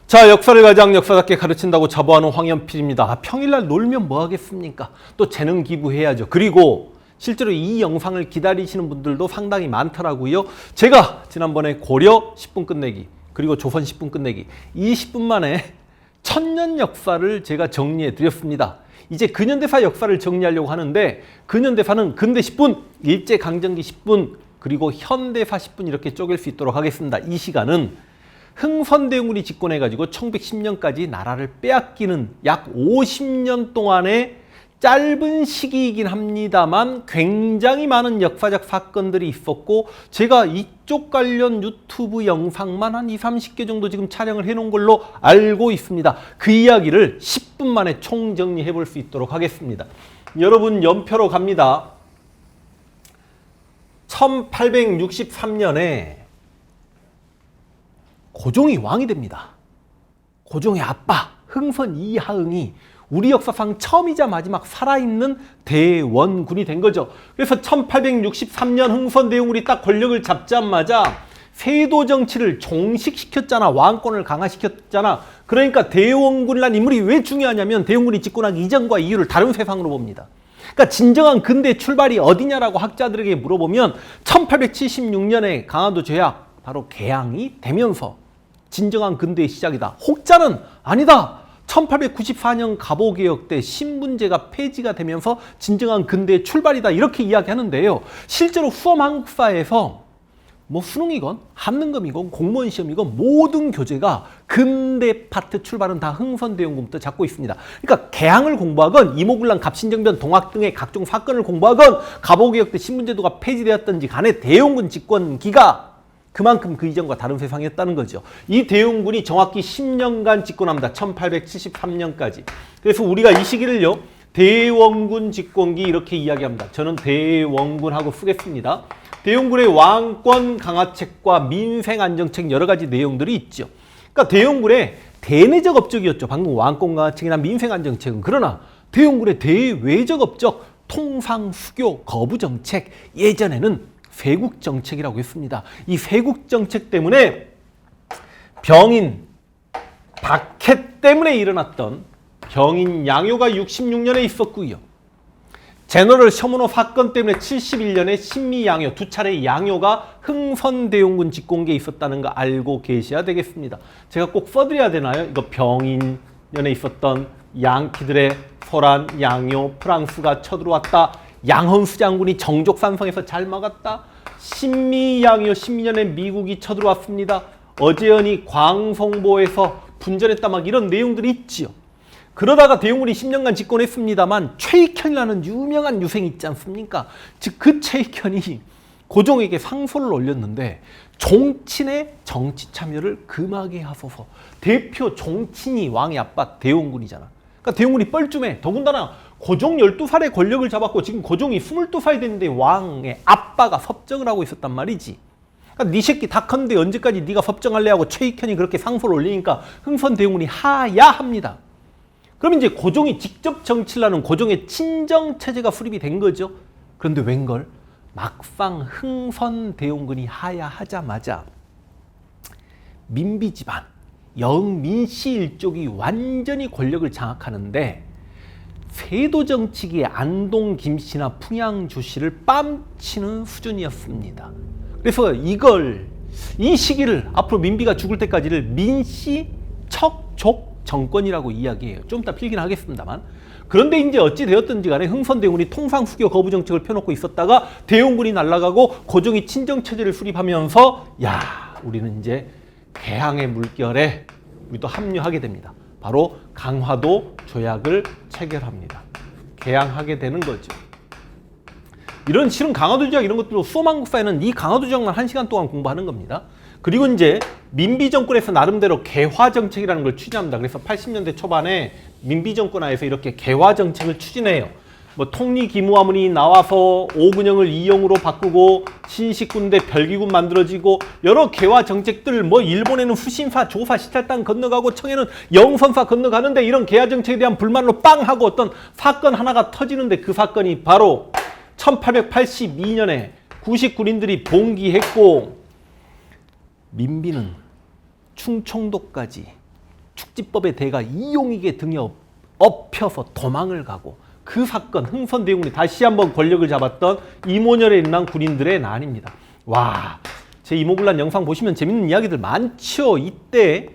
자, 역사를 가장 역사답게 가르친다고 자부하는 황현필입니다. 평일날 놀면 뭐 하겠습니까? 또 재능 기부해야죠. 그리고 실제로 이 영상을 기다리시는 분들도 상당히 많더라고요. 제가 지난번에 고려 10분 끝내기, 그리고 조선 10분 끝내기, 이 10분 만에 천년 역사를 제가 정리해 드렸습니다. 이제 근현대사 역사를 정리하려고 하는데, 근현대사는 근대 10분, 일제강점기 10분, 그리고 현대사 10분 이렇게 쪼갤 수 있도록 하겠습니다. 이 시간은 흥선대원군이 집권해가지고 1910년까지 나라를 빼앗기는 약 50년 동안의 짧은 시기이긴 합니다만 굉장히 많은 역사적 사건들이 있었고, 제가 이쪽 관련 유튜브 영상만 한 20-30개 정도 지금 촬영을 해놓은 걸로 알고 있습니다. 그 이야기를 10분 만에 총정리해 볼 수 있도록 하겠습니다. 여러분, 연표로 갑니다. 1863년에 고종이 왕이 됩니다. 고종의 아빠 흥선 이하응이 우리 역사상 처음이자 마지막 살아있는 대원군이 된 거죠. 그래서 1863년 흥선대원군이 딱 권력을 잡자마자 세도 정치를 종식시켰잖아. 왕권을 강화시켰잖아. 그러니까 대원군이라는 인물이 왜 중요하냐면 대원군이 집권하기 이전과 이후를 다른 세상으로 봅니다. 그러니까 진정한 근대 출발이 어디냐라고 학자들에게 물어보면 1876년에 강화도 조약, 바로 개항이 되면서 진정한 근대의 시작이다. 혹자는 아니다. 1894년 갑오개혁 때 신분제가 폐지가 되면서 진정한 근대의 출발이다. 이렇게 이야기하는데요. 실제로 수험 한국사에서 뭐 수능이건 한능검이건 공무원 시험이건 모든 교재가 근대 파트 출발은 다 흥선대원군부터 잡고 있습니다. 그러니까 개항을 공부하건 이모군란 갑신정변 동학 등의 각종 사건을 공부하건 갑오개혁 때 신분제도가 폐지되었던지 간에 대원군 집권기가 그만큼 그 이전과 다른 세상이었다는 거죠. 이 대원군이 정확히 10년간 집권합니다. 1873년까지. 그래서 우리가 이 시기를요, 대원군 집권기 이렇게 이야기합니다. 저는 대원군하고 쓰겠습니다. 대원군의 왕권 강화책과 민생 안정책 여러 가지 내용들이 있죠. 그러니까 대원군의 대내적 업적이었죠. 방금 왕권 강화책이나 민생 안정책은. 그러나 대원군의 대외적 업적, 통상 수교 거부 정책, 예전에는 세국 정책이라고 했습니다. 이 세국 정책 때문에 병인 박해 때문에 일어났던 병인 양요가 66년에 있었고요. 제너럴 셔먼호 사건 때문에 71년에 신미 양요, 두 차례 양요가 흥선대원군 집권기에 있었다는 거 알고 계셔야 되겠습니다. 제가 꼭 써드려야 되나요? 이거 병인년에 있었던 양키들의 소란, 양요, 프랑스가 쳐들어왔다. 양헌수 장군이 정족산성에서 잘 막았다. 신미양요 12년에 미국이 쳐들어왔습니다. 어재현이 광성보에서 분전했다. 막 이런 내용들이 있지요. 그러다가 대원군이 10년간 집권했습니다만 최익현이라는 유명한 유생이 있지 않습니까? 즉 그 최익현이 고종에게 상소를 올렸는데 종친의 정치 참여를 금하게 하소서. 대표 종친이 왕의 아빠 대원군이잖아. 그러니까 대원군이 뻘쭘해. 더군다나 고종 12살에 권력을 잡았고 지금 고종이 22살이 됐는데 왕의 아빠가 섭정을 하고 있었단 말이지. 그러니까 네 새끼 다 컸는데 언제까지 네가 섭정할래 하고 최익현이 그렇게 상소를 올리니까 흥선대원군이 하야합니다. 그럼 이제 고종이 직접 정치를 하는 고종의 친정체제가 수립이 된 거죠. 그런데 웬걸 막상 흥선대원군이 하야하자마자 민비 집안 영민씨 일족이 완전히 권력을 장악하는데 세도 정치기의 안동 김씨나 풍양주 씨를 뺨치는 수준이었습니다. 그래서 이 시기를 앞으로 민비가 죽을 때까지를 민씨 척족 정권이라고 이야기해요. 좀 이따 필긴 하겠습니다만. 그런데 이제 어찌 되었든지 간에 흥선대원군이 통상수교 거부 정책을 펴놓고 있었다가 대원군이 날아가고 고종이 친정체제를 수립하면서 야, 우리는 이제 개항의 물결에 우리도 합류하게 됩니다. 바로 강화도 조약을 체결합니다. 개항하게 되는 거죠. 이런 실은 강화도 조약 이런 것들도 수험 한국사에는 이 강화도 조약만 1시간 동안 공부하는 겁니다. 그리고 이제 민비 정권에서 나름대로 개화 정책이라는 걸 추진합니다. 그래서 80년대 초반에 민비 정권 하에서 이렇게 개화 정책을 추진해요. 뭐 통리기무화문이 나와서 오군영을 이영으로 바꾸고 신식군대 별기군 만들어지고 여러 개화 정책들, 뭐 일본에는 후신사 조사 시찰단 건너가고 청해는 영선사 건너가는데 이런 개화 정책에 대한 불만으로 빵 하고 어떤 사건 하나가 터지는데 그 사건이 바로 1882년에 99인들이 봉기했고 민비는 충청도까지 국지법의 대가 이용익의 등에 업혀서 도망을 가고 그 사건 흥선대원군이 다시 한번 권력을 잡았던 이모년에 일어난 군인들의 난입니다. 와, 제 이모군란 영상 보시면 재밌는 이야기들 많죠. 이때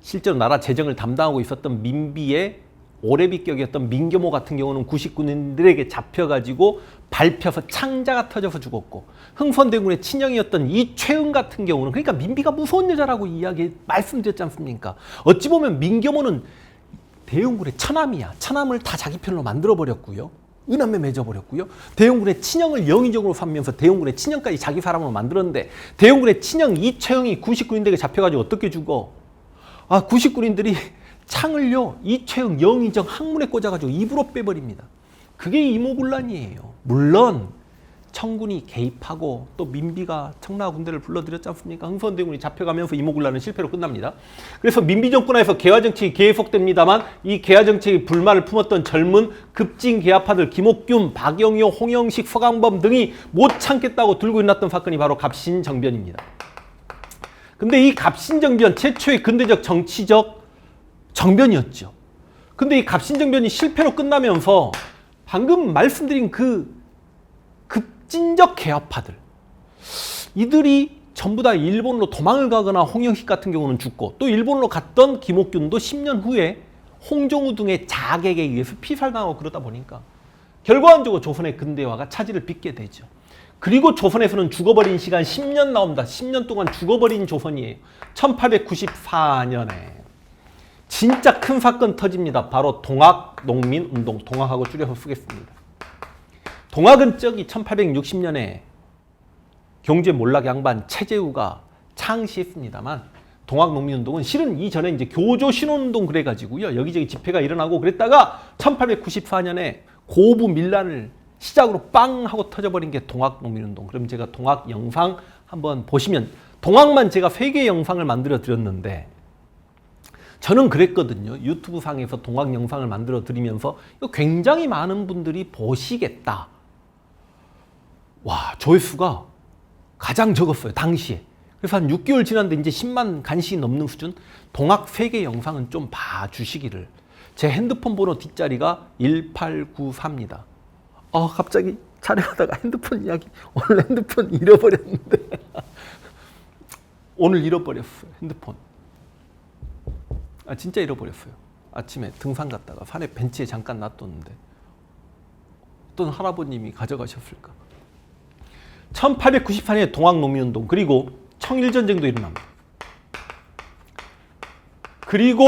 실제로 나라 재정을 담당하고 있었던 민비의 오래비격이었던 민교모 같은 경우는 구식군인들에게 잡혀가지고 밟혀서 창자가 터져서 죽었고, 흥선대군의 친형이었던 이최은 같은 경우는, 그러니까 민비가 무서운 여자라고 이야기 말씀드렸지 않습니까? 어찌 보면 민교모는 대영군의 처남이야. 처남을 다 자기 편으로 만들어버렸고요. 은함에 맺어버렸고요. 대영군의 친형을 영의정으로 삼면서 대영군의 친형까지 자기 사람으로 만들었는데, 대영군의 친형 이최영이 구식군인들에게 잡혀가지고 어떻게 죽어? 구식군인들이 창을요, 이최영 영의정 항문에 꽂아가지고 입으로 빼버립니다. 그게 이모군란이에요. 물론 청군이 개입하고 또 민비가 청나라 군대를 불러들였지 않습니까? 흥선대군이 잡혀가면서 이모군란은 실패로 끝납니다. 그래서 민비 정권하에서 개화정책이 계속됩니다만, 이 개화정책에 불만을 품었던 젊은 급진 개화파들 김옥균, 박영효, 홍영식, 서강범 등이 못 참겠다고 들고 일어났던 사건이 바로 갑신정변입니다. 근데 이 갑신정변, 최초의 근대적 정치적 정변이었죠. 근데 이 갑신정변이 실패로 끝나면서 방금 말씀드린 그 급진적 개화파들, 이들이 전부 다 일본으로 도망을 가거나 홍영식 같은 경우는 죽고, 또 일본으로 갔던 김옥균도 10년 후에 홍종우 등의 자객에 의해서 피살당하고 그러다 보니까 결과적으로 조선의 근대화가 차질을 빚게 되죠. 그리고 조선에서는 죽어버린 시간 10년 나옵니다. 10년 동안 죽어버린 조선이에요. 1894년에 진짜 큰 사건 터집니다. 바로 동학농민운동, 동학하고 줄여서 쓰겠습니다. 동학은 저기 1860년에 경제 몰락 양반 최재우가 창시했습니다만, 동학농민운동은 실은 이전에 이제 교조 신혼운동 그래가지고요, 여기저기 집회가 일어나고 그랬다가 1894년에 고부 밀란을 시작으로 빵 하고 터져버린 게 동학농민운동. 그럼 제가 동학 영상 한번 보시면, 동학만 제가 3개의 영상을 만들어 드렸는데, 저는 그랬거든요. 유튜브 상에서 동학 영상을 만들어 드리면서 이거 굉장히 많은 분들이 보시겠다. 와, 조회수가 가장 적었어요, 당시에. 그래서 한 6개월 지났는데 이제 10만 간신히 넘는 수준. 동학 3개 영상은 좀 봐주시기를. 제 핸드폰 번호 뒷자리가 1894입니다. 갑자기 촬영하다가 핸드폰 이야기, 오늘 핸드폰 잃어버렸는데 오늘 잃어버렸어요, 핸드폰. 진짜 잃어버렸어요. 아침에 등산 갔다가 산에 벤치에 잠깐 놔뒀는데 어떤 할아버님이 가져가셨을까. 1894년에 동학농민운동, 그리고 청일전쟁도 일어납니다. 그리고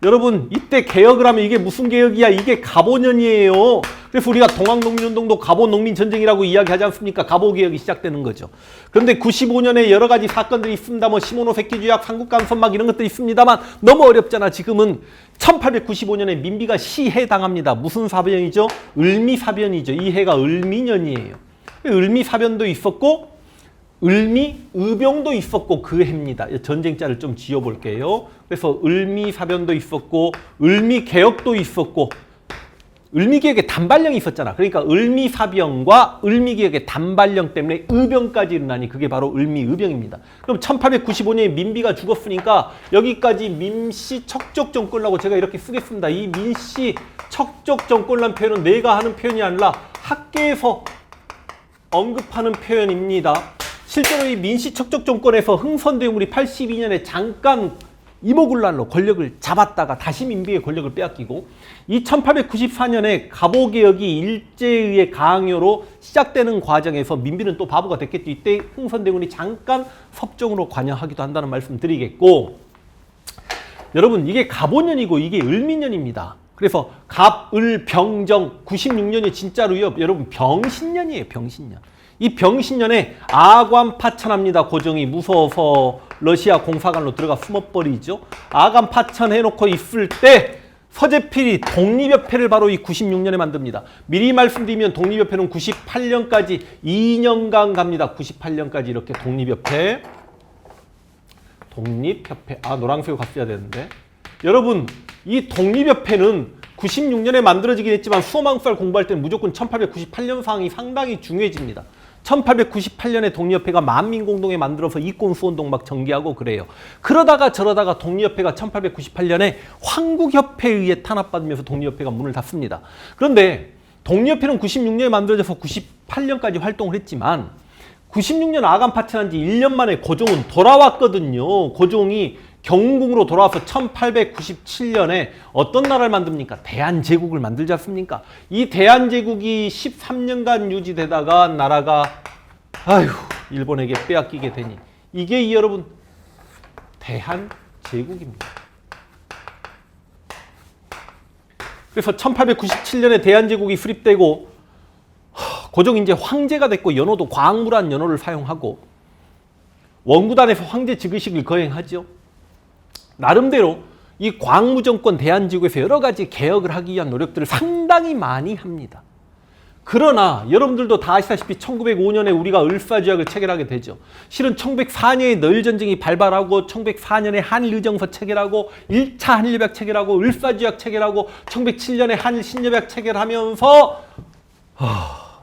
여러분, 이때 개혁을 하면 이게 무슨 개혁이야? 이게 갑오년이에요. 그래서 우리가 동학농민운동도 갑오농민전쟁이라고 이야기하지 않습니까? 갑오개혁이 시작되는 거죠. 그런데 95년에 여러 가지 사건들이 있습니다. 뭐 시모노세키 조약, 삼국간선막 이런 것들이 있습니다만 너무 어렵잖아. 지금은 1895년에 민비가 시해당합니다. 무슨 사변이죠? 을미사변이죠. 이 해가 을미년이에요. 을미사변도 있었고 을미의병도 있었고 그 해입니다. 전쟁자를 좀 지어볼게요. 그래서 을미사변도 있었고 을미개혁도 있었고, 을미개혁의 단발령이 있었잖아. 그러니까 을미사병과 을미개혁의 단발령 때문에 의병까지 일어나니 그게 바로 을미의병입니다. 그럼 1895년에 민비가 죽었으니까 여기까지 민씨 척족정권이라고 제가 이렇게 쓰겠습니다. 이 민씨 척족정권이라는 표현은 내가 하는 표현이 아니라 학계에서 언급하는 표현입니다. 실제로 이 민씨 척족정권에서 흥선대원군이 82년에 잠깐 이모군란로 권력을 잡았다가 다시 민비의 권력을 빼앗기고, 이 1894년에 갑오개혁이 일제의 강요로 시작되는 과정에서 민비는 또 바보가 됐겠죠. 이때 흥선대원군이 잠깐 섭정으로 관여하기도 한다는 말씀 드리겠고, 여러분 이게 갑오년이고 이게 을미년입니다. 그래서 갑, 을, 병정 96년이 진짜로요, 여러분 병신년이에요. 병신년. 이 병신년에 아관 파천합니다. 고종이 무서워서 러시아 공사관로 들어가 숨어버리죠. 아관 파천해놓고 있을 때 서재필이 독립협회를 바로 이 96년에 만듭니다. 미리 말씀드리면 독립협회는 98년까지 2년간 갑니다. 98년까지 이렇게 독립협회. 노란색으로 갔어야 되는데, 여러분 이 독립협회는 96년에 만들어지긴 했지만 수험학살 공부할 때는 무조건 1898년상이 상당히 중요해집니다. 1898년에 독립협회가 만민공동회 만들어서 이권수운동 막 전개하고 그래요. 그러다가 저러다가 독립협회가 1898년에 황국협회에 의해 탄압받으면서 독립협회가 문을 닫습니다. 그런데 독립협회는 96년에 만들어져서 98년까지 활동을 했지만 96년 아간 파티난 지 1년 만에 고종은 돌아왔거든요. 고종이 경궁으로 돌아와서 1897년에 어떤 나라를 만듭니까? 대한제국을 만들지 않습니까? 이 대한제국이 13년간 유지되다가 나라가 일본에게 빼앗기게 되니 이게 여러분 대한제국입니다. 그래서 1897년에 대한제국이 수립되고 고종이 이제 황제가 됐고 연호도 광무란 연호를 사용하고 원구단에서 황제 즉위식을 거행하죠. 나름대로 이 광무정권 대한제국에서 여러 가지 개혁을 하기 위한 노력들을 상당히 많이 합니다. 그러나 여러분들도 다 아시다시피 1905년에 우리가 을사조약을 체결하게 되죠. 실은 1904년에 너일전쟁이 발발하고 1904년에 한일의정서 체결하고 1차 한일협약 체결하고 을사조약 체결하고 1907년에 한일신협약 체결하면서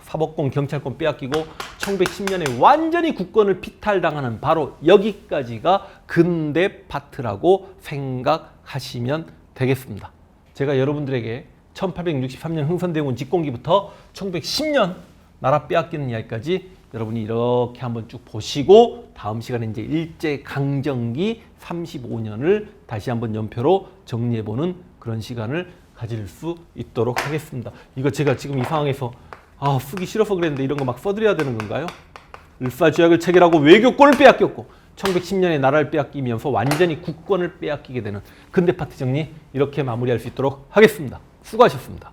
사법권, 경찰권 빼앗기고 1910년에 완전히 국권을 피탈당하는 바로 여기까지가 근대 파트라고 생각하시면 되겠습니다. 제가 여러분들에게 1863년 흥선대원군 집권기부터 1910년 나라 빼앗기는 이야기까지 여러분이 이렇게 한번 쭉 보시고 다음 시간에 이제 일제강점기 35년을 다시 한번 연표로 정리해보는 그런 시간을 가질 수 있도록 하겠습니다. 이거 제가 지금 이 상황에서 쓰기 싫어서 그랬는데 이런 거 막 써드려야 되는 건가요? 을사조약을 체결하고 외교권을 빼앗겼고 1910년에 나라를 빼앗기면서 완전히 국권을 빼앗기게 되는 근대 파트 정리 이렇게 마무리할 수 있도록 하겠습니다. 수고하셨습니다.